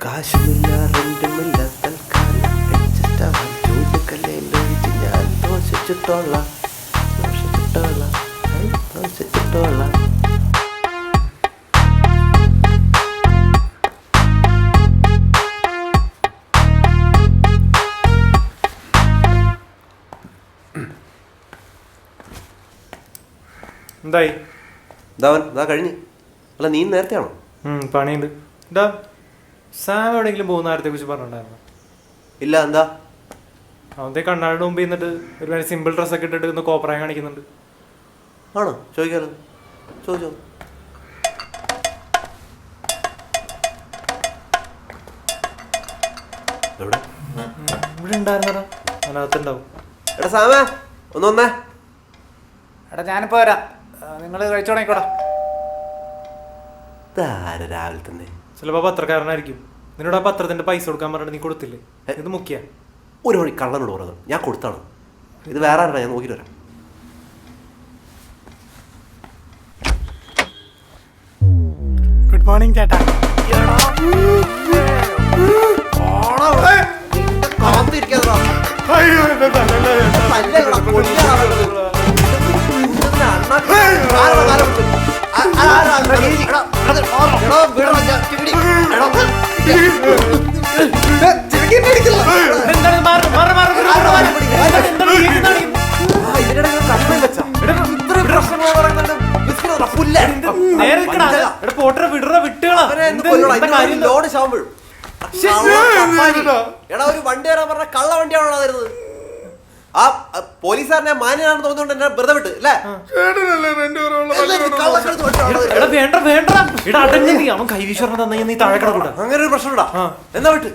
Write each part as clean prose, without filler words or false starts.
കാശുമില്ല റെന്റുമില്ല തൽക്കാലം അഡ്ജസ്റ്റ് ആവാൻ ചൂടുകലയിലൊഴിച്ച് ഞാൻ ദോഷിച്ചിട്ടോളാം ദോഷിച്ചിട്ടോളാം. എന്തായി? ഇതാ കഴിഞ്ഞ്. അല്ല നീ നേരത്തെ ആണോ? പണിയുണ്ട്. എന്താ സാം എവിടെയെങ്കിലും പോകുന്ന കാര്യത്തെ കുറിച്ച് പറഞ്ഞിട്ടുണ്ടായിരുന്നു? ഇല്ല, എന്താ? അവന്റെ കണ്ണാടിന് മുമ്പ് എന്നിട്ട് ഒരു സിമ്പിൾ ഡ്രസ്സൊക്കെ ഇട്ടിട്ട് ഒന്ന് കോപ്പറായി കാണിക്കുന്നുണ്ട്. ആണോ? ചോദിക്കാലോ, ചോദിച്ചോ. എവിടെ? ഇവിടെ ഉണ്ടായിരുന്നടാ, അതിനകത്തുണ്ടാവും. എടാ സാമേ, ഒന്ന് വന്നേ. എടാ ഞാനിപ്പോ വരാം, നിങ്ങൾ കഴിച്ചോണേക്കോടാ. രാവിലെ തന്നെ ചിലപ്പോ പത്രക്കാരനായിരിക്കും. നിന്നോട് ആ പത്രത്തിന്റെ പൈസ കൊടുക്കാൻ പറഞ്ഞിട്ട് നീ കൊടുത്തില്ലേ? ഇത് മുഖ്യ ഒരു മണി കള്ളനോട് പറഞ്ഞത് ഞാൻ കൊടുത്താണ്. ഇത് വേറെ ആരാ? ഞാൻ നോക്കിയിട്ട് വരാം. ഗുഡ് മോർണിംഗ് ചേട്ടാ. എടാ ഒരു വണ്ടി വരാൻ പറഞ്ഞ കള്ള വണ്ടിയാണോ തരുന്നത്? ആ പോലീസുകാരനെ മാന്യനാണെന്ന് തോന്നുന്നുണ്ട് എന്നെ വെറുതെ വിട്ട് അല്ലേ? അങ്ങനെ ഒരു പ്രശ്നം ഇടാ. എന്നാ വിട്ട്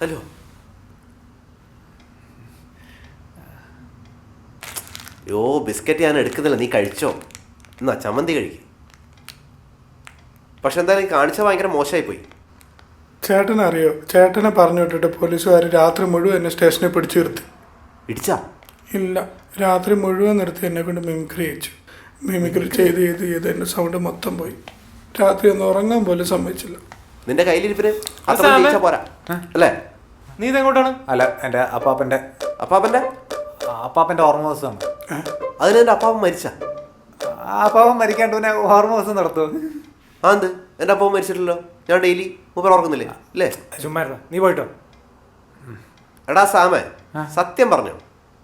ഹലോ. യോ ബിസ്ക്കറ്റ് ഞാൻ എടുക്കുന്നില്ല, നീ കഴിച്ചോ. എന്നാ ചമ്മന്തി കഴിക്കും. പക്ഷെ എന്തായാലും കാണിച്ച ഭയങ്കര മോശമായി പോയി. ചേട്ടനറിയോ, ചേട്ടനെ പറഞ്ഞു വിട്ടിട്ട് പോലീസുകാർ രാത്രി മുഴുവൻ എന്നെ സ്റ്റേഷനിൽ പിടിച്ചു നിർത്തി. ഇടിച്ചാ? ഇല്ല, രാത്രി മുഴുവൻ നിർത്തി എന്നെ കൊണ്ട് മിമിക്രി ചെയ്യിച്ചു. മിമിക്രി ചെയ്ത് എൻ്റെ സൗണ്ട് മൊത്തം പോയി. രാത്രി ഒന്ന് ഉറങ്ങാൻ പോലും സമ്മതിച്ചില്ല. നിന്റെ കയ്യിലിരിപ്പിന് പോരാ അല്ലേ? നീ ഇതെങ്ങോട്ടാണ്? അല്ല, എൻ്റെ അപ്പാപ്പൻ്റെ ഓർമ്മ ദിവസമാണ്. അതിന് എന്റെ അപ്പാപ്പൻ മരിച്ച? അപ്പാപ്പൻ മരിക്കാണ്ട് പിന്നെ ഓർമ്മ ദിവസം നടത്തുമോ? എന്ത്? എന്റെ അപ്പാപ്പൻ മരിച്ചിട്ടില്ലല്ലോ. ഞാൻ ഡെയിലി മൂപ്പർ ഓർക്കുന്നില്ലേ അല്ലേ? ചുമ്മാ നീ പോയിട്ടോ. എടാ സാമേ, സത്യം പറഞ്ഞോ,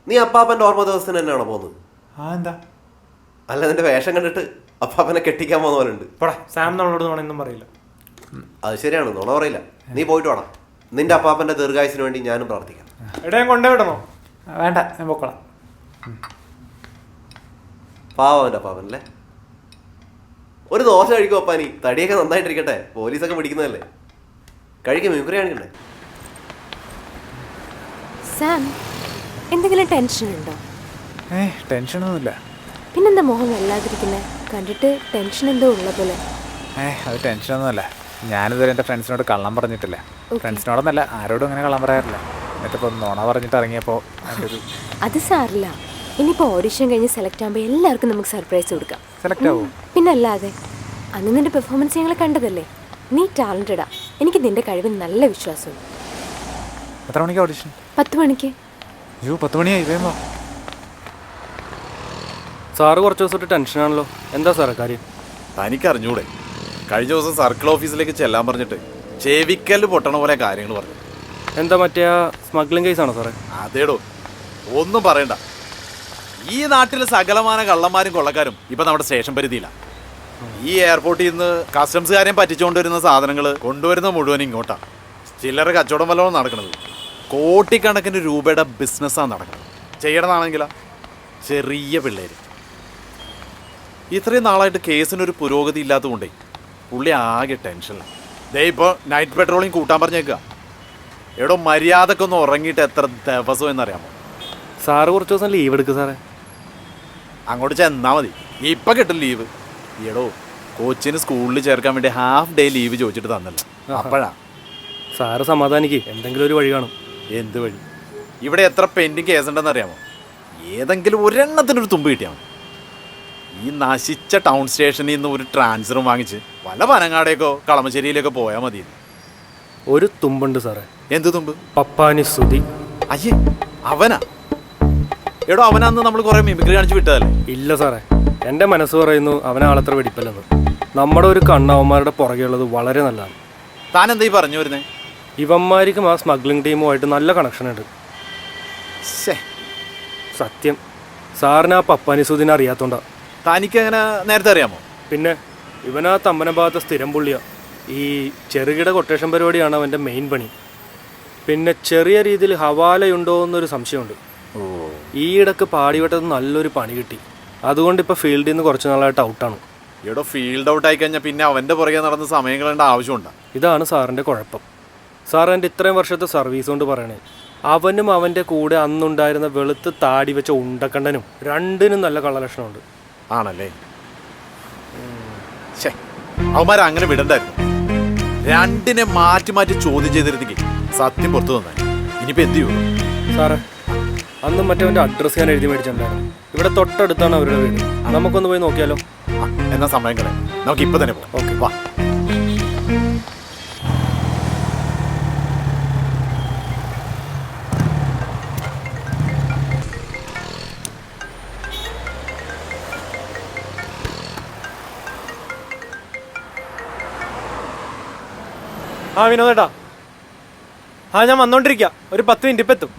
നീ അപ്പാപ്പന്റെ ഓർമ്മ ദിവസത്തിന് തന്നെയാണോ പോകുന്നത്? എന്താ? അല്ല, നിന്റെ വേഷം കണ്ടിട്ട് അപ്പാപ്പനെ കെട്ടിക്കാൻ പോകുന്ന പോലെ ഉണ്ട്. സാം നമ്മളോട് നോണെന്നും പറയില്ല. അത് ശരിയാണ്, നുണ പറയില്ല. നീ പോയിട്ട് വേണം. നിന്റെ അപ്പാപ്പന്റെ ദീർഘായുസിന് വേണ്ടി ഞാനും പ്രാർത്ഥിക്കാം. എടാ ഞാൻ കൊണ്ടേ വിടണോ? വേണ്ട, ഞാൻ പൊക്കോളാം. പാവം എൻ്റെ അപ്പാപ്പൻ അല്ലേ. ഒരു ദോശ കഴിക്കും അപ്പാനി, തടിയൊക്കെ നന്നായിട്ടിരിക്കട്ടെ. പോലീസൊക്കെ പിടിക്കുന്നതല്ലേ. കഴിക്കും, മിമിക്രി കാണിക്കണ്ടേ. സാം, എന്തെങ്കിലും ടെൻഷൻ ഉണ്ടോ? ടെൻഷനൊന്നുമില്ല. പിന്നെന്താ മുഖം വല്ലാതിരിക്കുന്നത്? കണ്ടിട്ട് ടെൻഷൻ എന്തോ ഉള്ള പോലെ. അത് ടെൻഷനൊന്നുമല്ല. ഞാനിതുവരെ എൻ്റെ ഫ്രണ്ട്സിനോട് കള്ളം പറഞ്ഞിട്ടില്ല. ഫ്രണ്ട്സിനോടൊന്നല്ല, ആരോടും അങ്ങനെ കള്ളം പറയാറില്ല. എന്നിട്ടിപ്പോൾ നുണ പറഞ്ഞിട്ട് ഇറങ്ങിയപ്പോൾ അത് സാറില്ല. ഇനിയിപ്പോൾ ഓഡിഷൻ കഴിഞ്ഞ് സെലക്ട് ആകുമ്പോൾ എല്ലാവർക്കും നമുക്ക് സർപ്രൈസ് കൊടുക്കാം. സെലക്ട് ആവും? പിന്നെ അല്ലാതെ. അന്ന് നിന്റെ പെർഫോമൻസ് ഞങ്ങൾ കണ്ടതല്ലേ. നീ ടാലൻറ്റഡാ. എനിക്ക് നിന്റെ കഴിവിൽ നല്ല വിശ്വാസമുണ്ട്. എത്ര മണിക്ക് ഓഡിഷൻ? 10 മണിക്ക്. 10 മണിയായി. വേമോ സാറ് കുറച്ച് ദിവസമായിട്ട് ടെൻഷനാണല്ലോ. എന്താ സാറേ കാര്യം? തനിക്കറിഞ്ഞൂടെ? കഴിഞ്ഞ ദിവസം സർക്കിൾ ഓഫീസിലേക്ക് ചെല്ലാൻ പറഞ്ഞിട്ട് ചെവിക്കല്ല് പൊട്ടണ പോലെ കാര്യങ്ങൾ പറഞ്ഞു. എന്താ മറ്റേ സ്മഗ്ലിംഗ് കേസാണോ സാറേ? അതേടോ, ഒന്നും പറയണ്ട. ഈ നാട്ടിലെ സകലമാന കള്ളന്മാരും കൊള്ളക്കാരും ഇപ്പം നമ്മുടെ സ്റ്റേഷൻ പരിധിയിലാണ്. ഈ എയർപോർട്ടിൽ നിന്ന് കസ്റ്റംസുകാരെയും പറ്റിച്ചുകൊണ്ടുവരുന്ന സാധനങ്ങൾ കൊണ്ടുവരുന്ന മുഴുവൻ ഇങ്ങോട്ടാണ്. ചില്ലറ കച്ചവടം വല്ലതും നടക്കുന്നത്. കോടിക്കണക്കിന് രൂപയുടെ ബിസിനസ്സാണ് നടക്കുന്നത്. ചെയ്യണമെന്നാണെങ്കിലാ ചെറിയ പിള്ളേർ. ഇത്രയും നാളായിട്ട് കേസിനൊരു പുരോഗതി ഇല്ലാത്തതുകൊണ്ടേ പുള്ളി ആകെ ടെൻഷനിലാണ്. ദേ ഇപ്പോൾ നൈറ്റ് പെട്രോളിങ് കൂട്ടാൻ പറഞ്ഞേക്കുക. എടോ, മര്യാദക്കൊന്ന് ഉറങ്ങിയിട്ട് എത്ര ദിവസം എന്നറിയാമോ? സാറ് കുറച്ച് ദിവസം ലീവ് എടുക്കുക സാറേ. അങ്ങോട്ട് ചെന്നാൽ മതി, ഇപ്പം കിട്ടും ലീവ്. എടോ, കോച്ചിന് സ്കൂളിൽ ചേർക്കാൻ വേണ്ടി ഹാഫ് ഡേ ലീവ് ചോദിച്ചിട്ട് തന്നല്ലോ. അപ്പോഴാ സാറ് സമാധാനിക്ക്, എന്തെങ്കിലും ഒരു വഴി കാണും. എന്ത് വഴി? ഇവിടെ എത്ര പെൻഡിങ് കേസുണ്ടെന്ന് അറിയാമോ? ഏതെങ്കിലും ഒരെണ്ണത്തിനൊരു തുമ്പ് കിട്ടിയാൽ മതി. ഈ നശിച്ച ടൗൺ സ്റ്റേഷനിൽ നിന്ന് ഒരു ട്രാൻസ്ഫറും വാങ്ങിച്ച് വല്ല പനങ്ങാടേക്കോ കളമശ്ശേരിയിലേക്കോ പോയാൽ മതി. ഒരു തുമ്പുണ്ട് സാറേ. എന്ത് തുമ്പ്? പപ്പാനി സുധി. അയ്യേ, അവനാ? എടോ, അവനന്ന് നമ്മൾ കുറെ മിമിക്രി കാണിച്ച് വിട്ടതല്ലേ? ഇല്ല സാറേ, എൻ്റെ മനസ്സ് പറയുന്നു അവനാളത്ര വെടിപ്പല്ലെന്ന്. നമ്മുടെ ഒരു കണ്ണവന്മാരുടെ പുറകെ ഉള്ളത് വളരെ നല്ലതാണ്. താൻ എന്താ ഈ പറഞ്ഞു വരുന്നേ? ഇവന്മാർക്കും ആ സ്മഗ്ലിംഗ് ടീമുമായിട്ട് നല്ല കണക്ഷൻ ഉണ്ട്. സത്യം, സാറിന് ആ പപ്പാനി സുധിനെ അറിയാത്തോണ്ടാ. തനിക്ക് അങ്ങനെ നേരത്തെ അറിയാമോ? പിന്നെ ഇവനാ തമ്മന ഭാഗത്തെ സ്ഥിരം പുള്ളിയാ. ഈ ചെറുകിട കൊട്ടേഷൻ പരിപാടിയാണ് അവൻ്റെ മെയിൻ പണി. പിന്നെ ചെറിയ രീതിയിൽ ഹവാലയുണ്ടോ എന്നൊരു സംശയമുണ്ട്. ഈയിടക്ക് പാടിവട്ടത്ത് നല്ലൊരു പണി കിട്ടി. അതുകൊണ്ട് ഇപ്പോൾ ഫീൽഡിൽ നിന്ന് കുറച്ച് നാളായിട്ട് ഔട്ടാണ്. ഇവിടെ ഫീൽഡ് ഔട്ട് ആയി കഴിഞ്ഞാൽ പിന്നെ അവൻ്റെ പുറകെ നടന്ന് സമയം കളയേണ്ട ആവശ്യമുണ്ടോ? ഇതാണ് സാറിൻ്റെ കുഴപ്പം. സാർ എൻ്റെ ഇത്രയും വർഷത്തെ സർവീസ് കൊണ്ട് പറയണേ, അവനും അവൻ്റെ കൂടെ അന്നുണ്ടായിരുന്ന വെളുത്ത് താടി വെച്ച ഉണ്ടക്കണ്ടനും രണ്ടിനും നല്ല കള്ളലക്ഷണമുണ്ട്. ആണല്ലേ? അവന്മാരെ അങ്ങനെ വിടണ്ടായിരുന്നു. രണ്ടിനെ മാറ്റി മാറ്റി ചോദ്യം ചെയ്തിരുന്നെങ്കിൽ സത്യം പുറത്തു വന്നാൽ ഇനിയിപ്പോൾ എന്ത് ചെയ്യും? സാറേ, അന്നും മറ്റവൻ്റെ അഡ്രസ്സ് ഞാൻ എഴുതി മേടിച്ചിട്ടുണ്ടായിരുന്നു. ഇവിടെ തൊട്ടടുത്താണ് അവരുടെ വീട്. നമുക്കൊന്ന് പോയി നോക്കിയാലോ? എന്നാ സമയം കളയാം, നമുക്ക് ഇപ്പം തന്നെ പോകാം. ഓക്കെ, വാ. ആ വിനോദേട്ടാ, ഞാൻ വന്നോണ്ടിരിക്കുക. ഒരു 10 മിനിറ്റ് ഇപ്പം എത്തും.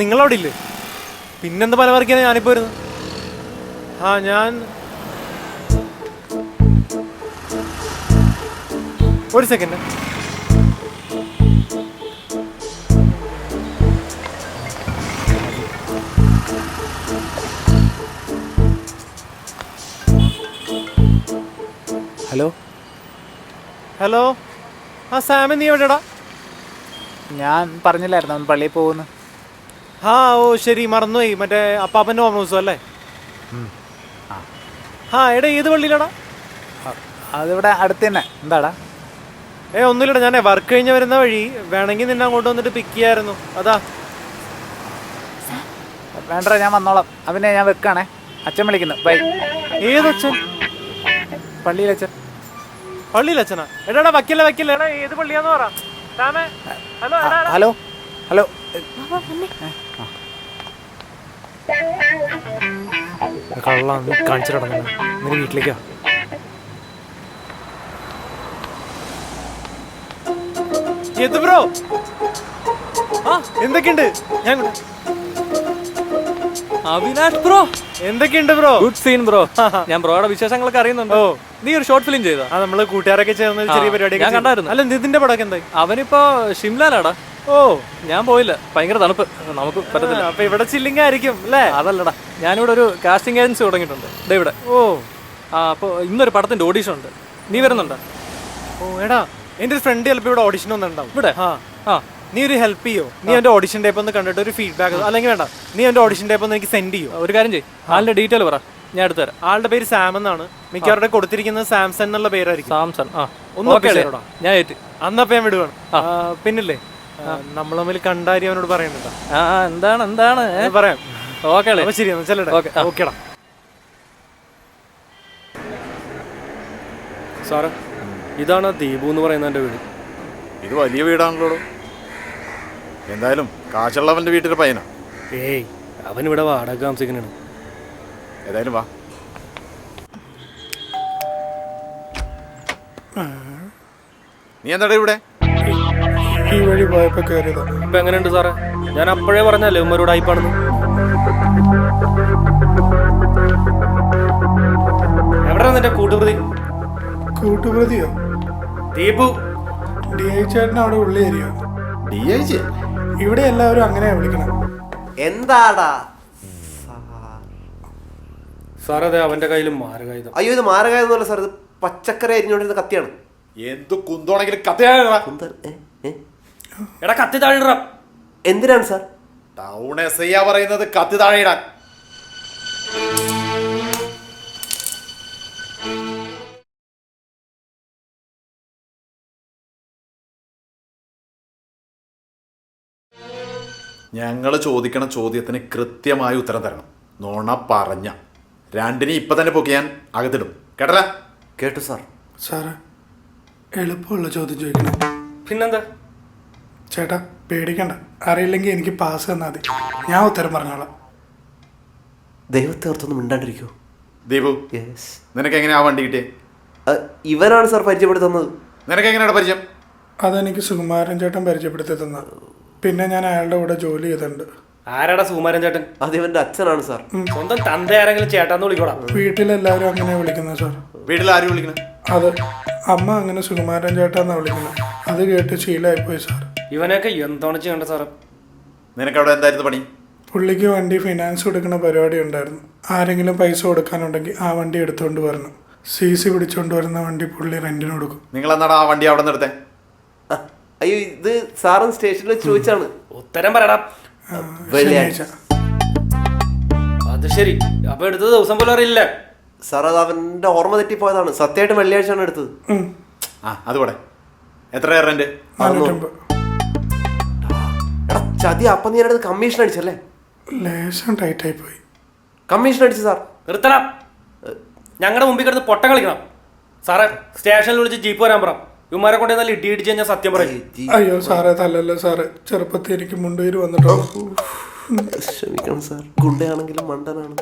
നിങ്ങളവിടെ ഇല്ലേ? പിന്നെന്ത് പലവർക്കാണ് ഞാനിപ്പോൾ വരുന്നത്. ഞാൻ ഒരു സെക്കൻഡ്. ഹലോ ഹലോ, സാമൻ, നീ എവിടെടാ? ഞാൻ പറഞ്ഞില്ലായിരുന്നു അവൻ പള്ളിയിൽ പോകുന്നു. ഓ ശരി, മറന്നുപോയി. മറ്റേ അപ്പാപ്പൻ്റെ ഓർമ്മ അല്ലേ? എടാ, ഏത് പള്ളിയിലാടാ? അതിവിടെ അടുത്ത് തന്നെ. എന്താടാ? ഒന്നുമില്ലടാ, ഞാൻ വർക്ക് കഴിഞ്ഞ് വരുന്ന വഴി വേണമെങ്കിൽ നിന്നെ അങ്ങോട്ട് വന്നിട്ട് പിക്ക് ചെയ്യായിരുന്നു. അതാ. വേണ്ട, ഞാൻ വന്നോളാം. അവനെ ഞാൻ വെക്കാണേ. അച്ഛൻ വിളിക്കുന്നു. ബൈ. ഏതച്ഛൻ? പള്ളിയിലച്ഛൻ. പള്ളിയിലച്ഛനാ? എടാ വയ്ക്കില്ല. എടാ, ഏത് പള്ളിയാന്ന് പറ. Hello hello hello. കള്ള കാണിച്ചു തുടങ്ങുന്ന നിന്റെ വീട്ടിലേക്കാ. എന്ത് ബ്രോ? എന്തൊക്കെയുണ്ട്? അവിനാഷ് ബ്രോ, എന്തൊക്കെയുണ്ട് ബ്രോ? Good scene bro. ഞാൻ ബ്രോയുടെ വിശേഷങ്ങളൊക്കെ അറിയുന്നുണ്ട്. നീ ഒരു ഷോർട്ട് ഫിലിം ചെയ്താ? നമ്മള് കൂട്ടുകാരൊക്കെ ചേർന്ന് ചെറിയ പരിപാടി ഞാൻ കണ്ടായിരുന്നു. അല്ല, നിതിന്റെ പടമൊക്കെ എന്തായി? അവനിപ്പോ ഷിംലാലാടാ. ഞാൻ പോയില്ല, ഭയങ്കര തണുപ്പ്, നമുക്ക് പറ്റത്തില്ല. അപ്പൊ ഇവിടെ ചില്ലിങ് ആയിരിക്കും അല്ലേ? അതല്ലടാ, ഞാനിവിടെ ഒരു കാസ്റ്റിംഗ് ഏജൻസി തുടങ്ങിയിട്ടുണ്ട് ഇവിടെ. അപ്പൊ ഇന്നൊരു പടത്തിന്റെ ഓഡീഷൻ ഉണ്ട്. നീ വരുന്നുണ്ടോ? എടാ, എന്റെ ഒരു ഫ്രണ്ട് ചിലപ്പോ ഇവിടെ ഓഡിഷൻ ഒന്നുണ്ടാവും ഇവിടെ. നീ ഒരു ഹെൽപ്പ് ചെയ്യോ? നീ എന്റെ ഓഡിഷൻ ടൈപ്പ് ഒന്ന് കണ്ടിട്ട് ഒരു ഫീഡ്ബാക്ക്, അല്ലെങ്കിൽ വേണ്ട, നീ എന്റെ ഓഡിഷൻ ടൈപ്പ് ഒന്ന് എനിക്ക് സെൻഡ് ചെയ്യോ? ഒരു കാര്യം ചെയ്യും, ആളുടെ ഡീറ്റെയിൽ പറ, ഞാൻ എടുത്തു തരാം. ആളുടെ പേര് സാം എന്നാണ്. മിക്കവരുടെ കൊടുത്തിരിക്കുന്നത് സാംസൺ എന്നുള്ള പേരായിരിക്കും. സാംസൺ. ഒന്ന് ഞാൻ ഏറ്റ്. അന്നപ്പോ ഞാൻ വിടുവാണ്. പിന്നില്ലേ, നമ്മൾ തമ്മിൽ കണ്ടാരി അവനോട് പറയുന്നുണ്ടോ? എന്താണ് പറയാം. ഓക്കെ, ശരി, ചെല്ലട്ടെ. ഓക്കേടാ. സാറേ, ഇതാണ് ദീപു എന്ന് പറയുന്ന എൻ്റെ വീട്. ഇത് വലിയ വീടാണല്ലോ. എന്തായാലും കാശുള്ളവൻ്റെ വീട്ടിലെ പയ്യനാ. ഏയ്, അവനിവിടെ വാടക താമസിക്കുന്നതാണ്. ഏതായാലും വാ. നീ എന്താടാ ഇവിടെ? ഈ വഴി പോയപ്പോ കയറിയതാ. ഇപ്പൊ എങ്ങനെയുണ്ട് സാറേ? ഞാൻ അപ്പോഴേ പറഞ്ഞല്ലേ ഉമ്മരോട് അയപ്പാണെന്ന്. എവിടെയാണ് നിന്റെ കൂട്ടുപ്രതി? കൂട്ടുപ്രതിയോ? ദീപു. DI ചേട്ടൻ അവിടെ ഉള്ളി ഏരിയ. DI? ഇവിടെ എല്ലാവരും അങ്ങനെയാ വിളിക്കണം. എന്താടാ സാർ? അതെ, അവന്റെ കയ്യിലും മാരകായുധം. അയ്യോ, ഇത് മാരകായുധമല്ല സാർ, ഇത് പച്ചക്കറി അരിഞ്ഞുകൊണ്ടിരുന്ന കത്തിയാണ്. എന്ത് കുന്തോണെങ്കിലും കത്തിയാണ്. എടാ, കത്തി താഴെ. എന്തിനാണ് സാർ? ടൗൺ SI പറയുന്നത് കത്തി താഴെ ഇടാൻ. ഞങ്ങൾ ചോദിക്കണ ചോദ്യത്തിന് കൃത്യമായ ഉത്തരം തരണം. നോണ പറഞ്ഞ രണ്ടിനെ ഇപ്പൊ തന്നെ പൊക്കി ഞാൻ അകത്തിടും. കേട്ടല്ല? കേട്ടു സാർ. സാറ്, എളുപ്പമുള്ള ചോദ്യം ചോദിക്കണം. പിന്നെന്താ? ചേട്ടാ പേടിക്കണ്ട, അറിയില്ലെങ്കിൽ എനിക്ക് പാസ് തന്നാൽ മതി, ഞാൻ ഉത്തരം പറഞ്ഞോളാം. ദൈവത്തെ ഓർത്തൊന്നും മിണ്ടാണ്ടിരിക്കൂ. ദീപു, യെസ്, നിനക്ക് എങ്ങനെയാ ആ വണ്ടി കിട്ടിയേ? ഇവനാണ് സാർ പരിചയപ്പെടുത്തുന്നത്. നിനക്ക് എങ്ങനെയാണ് പരിചയം? അതെനിക്ക് സുകുമാരൻ ചേട്ടൻ പരിചയപ്പെടുത്തി തന്ന. പിന്നെ ഞാൻ അയാളുടെ കൂടെ ജോലി ചെയ്തിട്ടുണ്ട്. ആരാടാ സുകുമാരൻ ചേട്ടൻ? അത് ഇവന്റെ അച്ഛനാണ് സാർ. സ്വന്തം തന്ത ആരെങ്കിലും ചേട്ടാന്ന് വിളിക്കോടാ. വീട്ടിലെല്ലാവരും അങ്ങനെ വിളിക്കുന്നത് സാർ. വീട്ടിൽ ആരും വിളിക്കണം? അത് അമ്മ അങ്ങനെ സുകുമാരൻ ചേട്ടാന്നാണ് വിളിക്കുന്നത്. അത് കേട്ട് ശീലമായിപ്പോയി സാർ. ഇവനെയൊക്കെ എന്താണ് ചെയ്യേണ്ട സാറ്? നിനക്ക് അവിടെ എന്തായിരുന്നു പണി? പുള്ളിക്ക് വണ്ടി ഫിനാൻസ് കൊടുക്കുന്ന പരിപാടി ഉണ്ടായിരുന്നു. ആരെങ്കിലും പൈസ കൊടുക്കാനുണ്ടെങ്കിൽ ആ വണ്ടി എടുത്തുകൊണ്ട് വരണം. CC പിടിച്ചുകൊണ്ട് വരുന്ന വണ്ടി പുള്ളി റെന്റിന് കൊടുക്കും. നിങ്ങൾ എന്നാടാ ആ വണ്ടി അവിടെ നിർത്തേ? അയ്യോ, ഇത് സാറും സ്റ്റേഷനിൽ വെച്ച് ചോദിച്ചാണ്. ഉത്തരം പറയടാ. ശനിയാഴ്ച. അത് ശരി, അപ്പൊ എടുത്തത് ദിവസം പോലും അറിയില്ല സാർ. അത് അവന്റെ ഓർമ്മ തെറ്റിപ്പോയതാണ്. സത്യമായിട്ട് വെള്ളിയാഴ്ചയാണ് എടുത്തത്. അത് പോടെ. എത്ര റെന്റ്? 450. എടാ ചതി, അപ്പം നീ എടുത്ത് കമ്മീഷൻ അടിച്ചല്ലേ? ലേശം ടൈറ്റായി പോയി. കമ്മീഷൻ അടിച്ചു സാർ. നിർത്തണം. ഞങ്ങളുടെ മുമ്പിൽ കിടന്ന് പൊട്ടം കളിക്കണം സാറേ. സ്റ്റേഷനിൽ വിളിച്ച് ജീപ്പ് വരാൻ പറ. ഇവന്മാരെ കൊണ്ട് നല്ല ഇടി ഇടിച്ച് കഴിഞ്ഞാൽ സത്യം പറയും. അയ്യോ സാറേ, തല്ലല്ലോ സാറേ. ചെറുപ്പത്തിൽ എനിക്ക് മുണ്ടുകീര് വന്നിട്ടോ. ക്ഷമിക്കണം സാർ, ഗുണ്ടയാണെങ്കിലും മണ്ടനാണ്.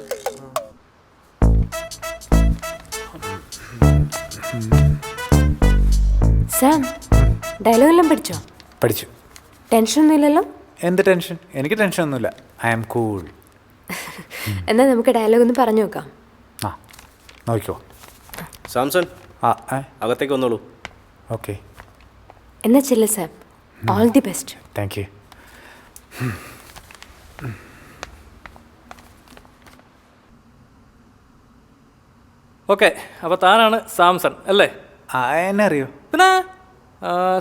സാം, ഡയലോഗ് എല്ലാം പഠിച്ചോ? പഠിച്ചു. ടെൻഷനൊന്നും ഇല്ലല്ലോ? എന്ത് ടെൻഷൻ? എനിക്ക് ടെൻഷനൊന്നുമില്ല. I am cool. എന്നാൽ നമുക്ക് ഡയലോഗ് ഒന്ന് പറഞ്ഞു നോക്കാം. ആ നോക്കിക്കോ. സാംസൺ, അകത്തേക്ക് വന്നോളൂ. ഓക്കെ. എന്നാ ചെല്ലു Sam. All the best. Thank you. Okay, അപ്പോൾ താനാണ് സാംസൺ അല്ലേ? എന്നെ അറിയോ? പിന്നെ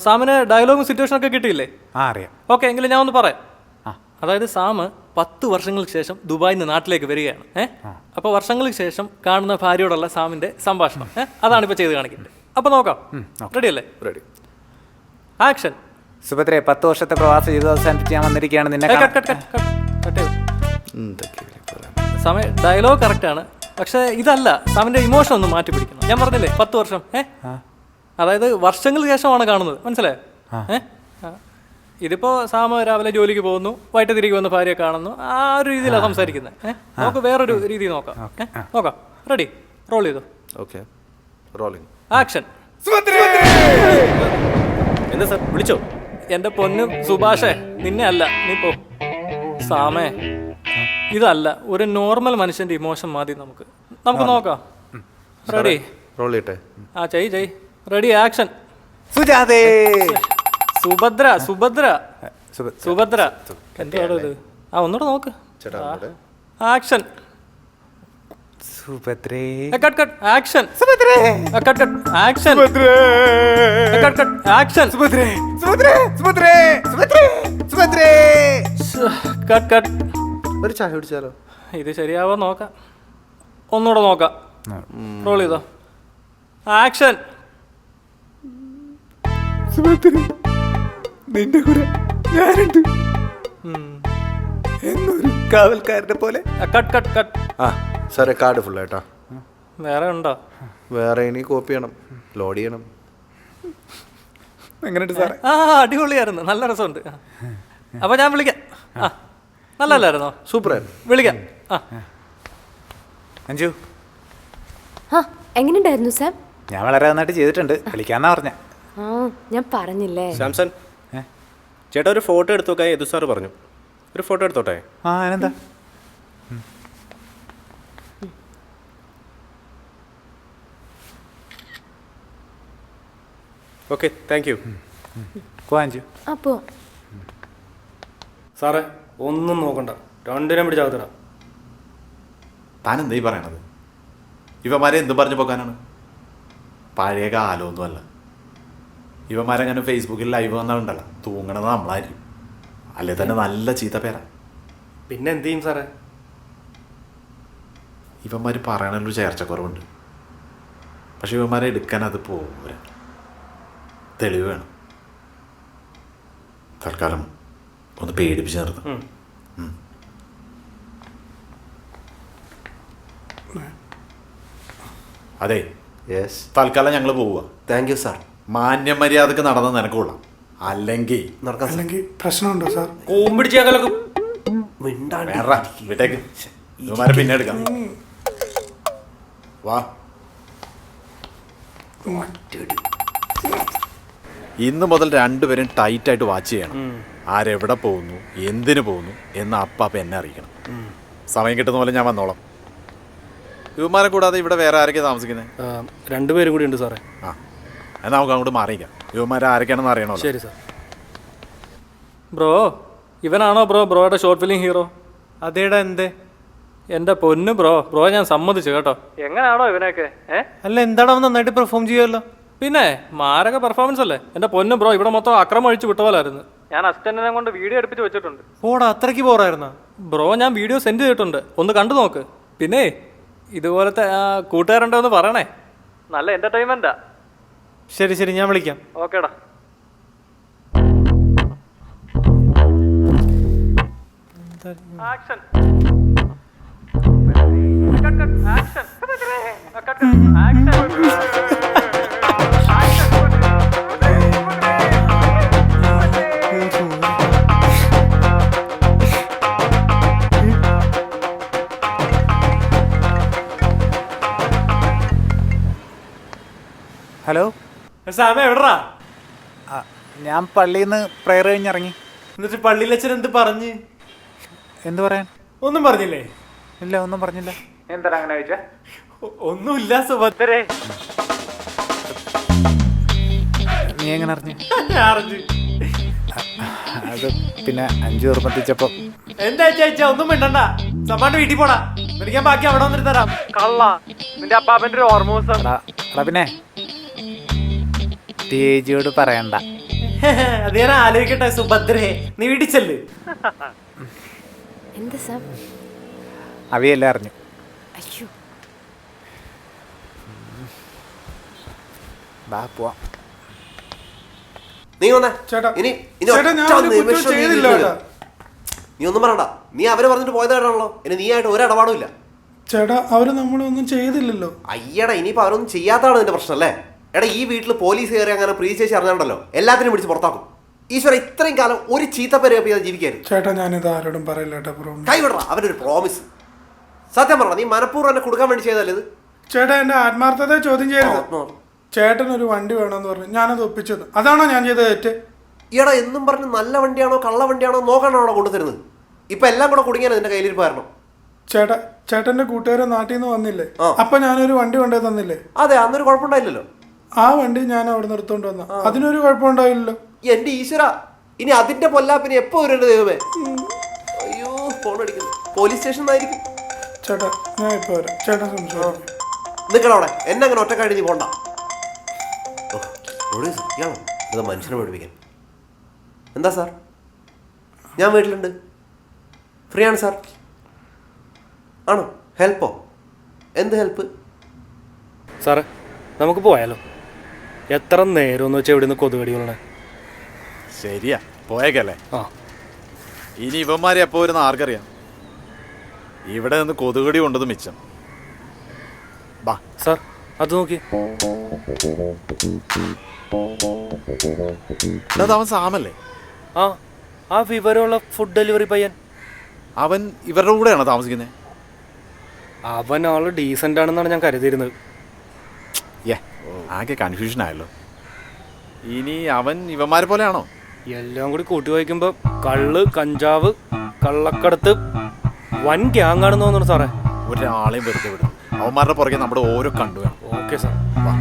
സാമിന് ഡയലോഗും സിറ്റുവേഷനൊക്കെ കിട്ടിയില്ലേ? അറിയാം. ഓക്കെ, എങ്കിലും ഞാൻ ഒന്ന് പറയാം. അതായത് സാം 10 വർഷങ്ങൾക്ക് ശേഷം ദുബായിൽ നിന്ന് നാട്ടിലേക്ക് വരികയാണ്. അപ്പോൾ വർഷങ്ങൾക്ക് ശേഷം കാണുന്ന ഭാര്യയോടുള്ള സാമിൻ്റെ സംഭാഷണം അതാണിപ്പോൾ ചെയ്ത് കാണിക്കുന്നത്. അപ്പോൾ നോക്കാം. റെഡി അല്ലേ? റെഡി. ആക്ഷൻ. സുഭദ്രേ, 10 വർഷത്തെ പ്രവാസ ജീവിതം അവസാനിപ്പിച്ച് ഞാൻ വന്നിരിക്കുകയാണ്. നിന്നെ സാമേ, ഡയലോഗ് കറക്റ്റാണ്, പക്ഷേ ഇതല്ല. സാമിൻ്റെ ഇമോഷൻ ഒന്ന് മാറ്റി പിടിക്കണം. ഞാൻ പറഞ്ഞില്ലേ 10 വർഷം. അതായത് വർഷങ്ങൾക്ക് ശേഷമാണ് കാണുന്നത്, മനസ്സിലായോ? ഇതിപ്പോൾ സാമ രാവിലെ ജോലിക്ക് പോകുന്നു, വൈകിട്ട് തിരികെ വന്ന് ഭാര്യയെ കാണുന്നു. ആ ഒരു രീതിയിലാണ് സംസാരിക്കുന്നത്. നമുക്ക് വേറൊരു രീതി നോക്കാം. നോക്കാം. റെഡി? റോൾ ചെയ്തു. Okay, rolling. ആക്ഷൻ. എന്താ സാർ, വിളിച്ചോ? എൻ്റെ പൊന്നും സുഭാഷേ, നിന്നെ അല്ല, നീ പോ. സാമേ, ഇതല്ല, ഒരു നോർമൽ മനുഷ്യൻ്റെ ഇമോഷൻ മതി നമുക്ക്. നോക്കാം. റെഡി? റോൾ ചെയ്യട്ടെ? ചെയ്. റെഡി? ആക്ഷൻ. സുജാതേ. സുഭദ്ര. എന്താണ് ഇത്? ഒന്നുകൂടെ നോക്ക്. ആക്ഷൻ. സുഭദ്രേ. Cut. Action. Cut. Action. Action. Cut. ഒരു ചായ കുടിച്ചാലോ? ഇത് ശരിയാവോ നോക്കാം. ഒന്നുകൂടെ നോക്കാം. റോൾ ചെയ്തോ. ആക്ഷൻ. നിന്റെ കൂടെ ഞാനുണ്ട് എന്നൊരു കാവൽക്കാരനെ പോലെ. കട്ട്. സാറേ, കാർഡ് ഫുൾ ആയിട്ടാ. വേറെ ഉണ്ടോ? വേറെ ഇനി കോപ്പി ചെയ്യണം, ലോഡ് ചെയ്യണം. എങ്ങനെയുണ്ട് സാറേ? അടിപൊളിയായിരുന്നു, നല്ല രസമുണ്ട്. അപ്പോൾ ഞാൻ വിളിക്കാം. നല്ലല്ലായിരുന്നോ? സൂപ്പറായിരുന്നു. വിളിക്കാം. അഞ്ജു, എങ്ങനെയുണ്ടായിരുന്നു സാം? ഞാൻ വളരെ നന്നായിട്ട് ചെയ്തിട്ടുണ്ട്. വിളിക്കാന്നാ പറഞ്ഞ. ഞാൻ പറഞ്ഞില്ലേ. സാംസൺ, ചേട്ടാ ഒരു ഫോട്ടോ എടുത്തു നോക്കാൻ യദു സാറ് പറഞ്ഞു. ഒരു ഫോട്ടോ എടുത്തോട്ടെ? അതിനെന്താ? Okay, thank you. അഞ്ജു. അപ്പോൾ സാറേ, ഒന്നും നോക്കണ്ട, രണ്ടിനും പിടിച്ചാകത്തിടാം. താൻ എന്താ ഈ പറയണത്? ഇവന്മാരെ എന്തും പറഞ്ഞു പോക്കാനാണ്? പഴയ കാലമൊന്നുമല്ല. ഇവന്മാരെങ്ങനെ ഫേസ്ബുക്കിൽ ലൈവ് വന്നാലുണ്ടല്ലോ, തൂങ്ങണത് നമ്മളായിരിക്കും. അല്ലേ തന്നെ നല്ല ചീത്ത പേരാ. പിന്നെ എന്ത് ചെയ്യും സാറേ? ഇവന്മാർ പറയണൊരു ചേർച്ചക്കുറവുണ്ട്. പക്ഷെ ഇവന്മാരെ എടുക്കാൻ അത് പോരാ. തെളിവ് വേണം. തൽക്കാലം ഒന്ന് പേടിപ്പിച്ച് നിർത്തും. അതെ, യെസ്. തൽക്കാലം ഞങ്ങൾ പോവുക. Thank you sir. മാന്യമര്യാദക്ക് നടന്ന് നിനക്ക് കൊള്ളാം. അല്ലെങ്കിൽ നടക്കാൻ അല്ലെങ്കിൽ പ്രശ്നമുണ്ടോ സാർ? കൂമ്പിടിച്ചേക്കലൊക്കെ വേറെ വിട്ടേക്ക്. ഇവന്മാരെ പിന്നെ എടുക്കാം. വാ. ഇന്ന് മുതൽ രണ്ടുപേരും ടൈറ്റായിട്ട് വാച്ച് ചെയ്യണം. ആരെവിടെ പോകുന്നു, എന്തിനു പോകുന്നു എന്ന് അപ്പാപ്പ എന്നെ അറിയിക്കണം. സമയം കിട്ടുന്ന പോലെ ഞാൻ വന്നോളാം. ഇവന്മാരെ കൂടാതെ ഇവിടെ വേറെ ആരൊക്കെ താമസിക്കുന്നത്? 2 പേരും കൂടി ഉണ്ട് സാറേ. ആ, എന്നാൽ നമുക്ക് അങ്ങോട്ട് മാറിയിക്കാം. ഇവന്മാരെ ആരൊക്കെയാണെന്ന് അറിയണമല്ലോ. ശരി സാർ. ബ്രോ ഇവനാണോ ബ്രോയുടെ ഷോർട്ട് ഫിലിം ഹീറോ? അതേടാ എന്തേ? എൻ്റെ പൊന്നു ബ്രോ ഞാൻ സമ്മതിച്ചു കേട്ടോ. എങ്ങനെയാണോ ഇവനൊക്കെ? അല്ല എന്താടാ അവൻ നന്നായിട്ട് പെർഫോം ചെയ്യുമല്ലോ. പിന്നെ മാരക പെർഫോമൻസ് അല്ലേ എൻ്റെ പൊന്നു ബ്രോ. ഇവിടെ മൊത്തം അക്രമം അഴിച്ചു വിട്ടപോലായിരുന്നു. ഞാൻ അസിസ്റ്റന്റിനെ കൊണ്ട് വീഡിയോ എടുപ്പിച്ച് വെച്ചിട്ടുണ്ട്. പോടാ, അത്രയ്ക്ക് പോറായിരുന്നാ? ബ്രോ ഞാൻ വീഡിയോ സെൻഡ് ചെയ്തിട്ടുണ്ട്, ഒന്ന് കണ്ടു നോക്ക്. പിന്നെ ഇതുപോലത്തെ കൂട്ടുകാരുണ്ടോ എന്ന് പറയണേ. നല്ല എന്റർടൈൻമെന്റാ. ശരി ശരി, ഞാൻ വിളിക്കാം. ഓക്കേടാ. ആക്ഷൻ ആക്ഷൻ ഹലോ സാമ എവിടാ? ഞാൻ പള്ളിയിൽ നിന്ന് പ്രെയർ കഴിഞ്ഞിറങ്ങി. എന്നിട്ട് പള്ളിയിലച്ഛൻ എന്ത് പറഞ്ഞ്? എന്ത് പറയാൻ? ഒന്നും പറഞ്ഞില്ലേ? ഇല്ല, ഒന്നും പറഞ്ഞില്ല. എന്താണ് അങ്ങനെ ചോദിച്ചാ? ഒന്നുമില്ല സുഭദ്രേ. നീ എങ്ങനെ അറിഞ്ഞു? അറിഞ്ഞു. അത് പിന്നെ 5 നിർബന്ധിച്ചപ്പം. എന്താ ചേച്ചാ ഒന്നും മിണ്ടണ്ട. സമ്മാന്റെ വീട്ടിൽ പോടാ, എനിക്ക് ബാക്കി അവിടെ വന്നിട്ട് തരാം. കള്ള നിന്റെ അപ്പാപ്പന്റെ ഒരു ഓർമ്മോസം. പിന്നെ തേജിയോട് പറയണ്ട. അത് ഞാൻ ആലോചിക്കട്ടെ. സുഭദ്രേ നീ വീട്ടിൽ ചെല്ല്. എന്താ സാർ? അവയെല്ലാം അറിഞ്ഞു. അയ്യോ, ബാ പോവാം. നീ വന്നേ ചേട്ടാ, ഇനി ചേട്ടാ, ഞാൻ ഒരു കുറ്റവും ചെയ്തില്ല ചേട്ടാ. നീ ഒന്നും പറയണ്ട. നീ അവര് പറഞ്ഞിട്ട് പോയതാണല്ലോ. ഇനി നീ ആയിട്ട് ഒരു ഇടപാടും ഇല്ല. ചേട്ടാ, അവര് നമ്മളൊന്നും ചെയ്തില്ലല്ലോ. അയ്യടാ, ഇനിയിപ്പോൾ അവരൊന്നും ചെയ്യാത്തതാണ് നിന്റെ പ്രശ്നം അല്ലേ? എടാ, ഈ വീട്ടിൽ പോലീസ് കയറി അങ്ങനെ പ്രീ ചേച്ചി അറിഞ്ഞാണ്ടല്ലോ എല്ലാത്തിനും പിടിച്ച് പുറത്താക്കും. ഈശ്വര, ഇത്രയും കാലം ഒരു ചീത്തപ്പേര് കേൾപ്പിയാൽ ജീവിക്കായിരുന്നു. ചേട്ടാ, ഞാനിത് ആരോടും പറയില്ല കേട്ടാ. പ്രോമിസ്. കൈവിടറ, അവനൊരു പ്രോമിസ്. സത്യം പറഞ്ഞ നീ മനഃപൂർവ്വം എന്നെ കൊടുക്കാൻ വേണ്ടി ചെയ്തല്ലേ ഇത്? ചേട്ടാ, എന്റെ ആത്മാർത്ഥതയെ ചോദ്യം ചെയ്യരുത്. ചേട്ടനൊരു വണ്ടി വേണമെന്ന് പറഞ്ഞു, ഞാനത് ഒപ്പിച്ചത്. അതാണോ ഞാൻ ചെയ്ത തെറ്റ്? ഈടാ, എന്നും പറഞ്ഞ് നല്ല വണ്ടിയാണോ കള്ള വണ്ടിയാണോ നോക്കാനാണോ കൊണ്ടുതരുന്നത്? ഇപ്പൊ എല്ലാം കൂടെ കുടുങ്ങിയാണ് നിന്റെ കയ്യിലിരിപ്പായിരുന്നു. ചേട്ടാ, ചേട്ടന്റെ കൂട്ടുകാരൻ നാട്ടിൽ നിന്ന് വന്നില്ലേ? അപ്പൊ ഞാനൊരു വണ്ടി കൊണ്ടേ തന്നില്ലേ? അതെ, അന്നൊരു കുഴപ്പമുണ്ടായില്ലല്ലോ. ആ വണ്ടി ഞാൻ അവിടെ നിർത്തോണ്ട് വന്ന, അതിനൊരു കുഴപ്പമുണ്ടായില്ലല്ലോ. എന്റെ ഈശ്വര, ഇനി അതിന്റെ പൊല്ലാപ്പിന് എപ്പോ വരും ദൈവമേ. അയ്യോ, ഫോൺ അടിക്കുന്നു. പോലീസ് സ്റ്റേഷനിലായിരിക്കും. ചേട്ടാ, ഞാൻ ഇപ്പൊ വരാം. ചേട്ടാ സംസാരിക്കും. നിൽക്കണവിടെ, എന്നെ അങ്ങനെ ഒറ്റക്കാടി നീ പോണ്ട. ഇയാണോ ഇത് മനുഷ്യനെ പഠിപ്പിക്കാൻ? എന്താ സാർ, ഞാൻ വീട്ടിലുണ്ട്, ഫ്രീ ആണ് സാർ. ആണോ? ഹെൽപ്പോ? എന്ത് ഹെൽപ്പ്? സാറേ നമുക്ക് പോയാലോ? എത്ര നേരം എന്ന് വെച്ചാൽ ഇവിടെ നിന്ന് കൊതുകടികളുടെ. ശരിയാ, പോയേക്കല്ലേ. ആ, ഇനി ഇവന്മാരെ എപ്പോ വരുന്ന ആർക്കറിയാം. ഇവിടെ നിന്ന് കൊതുകടി കൊണ്ടത് മിച്ചം. ബാ സാർ അത് നോക്കി. അവൻ സാമല്ലേ? ആ വിവരമുള്ള ഫുഡ് ഡെലിവറി പയ്യൻ. അവൻ ഇവരുടെ കൂടെയാണോ താമസിക്കുന്നത്? അവൻ ആള് ഡീസൻ്റ് ആണെന്നാണ് ഞാൻ കരുതിയിരുന്നത്. ആകെ കൺഫ്യൂഷൻ ആയല്ലോ. ഇനി അവൻ ഇവന്മാരെ പോലെയാണോ? എല്ലാം കൂടി കൂട്ടി വായിക്കുമ്പോൾ കള്ള്, കഞ്ചാവ്, കള്ളക്കടത്ത് വൻ ഗ്യാങ് ആണെന്ന് തോന്നുന്നു സാറേ. ഒരാളെയും വെറുതെ വിടും. അവന്മാരുടെ പുറകെ നമ്മുടെ ഓരോ കണ്ടു വേണം. Okay sir. വാ.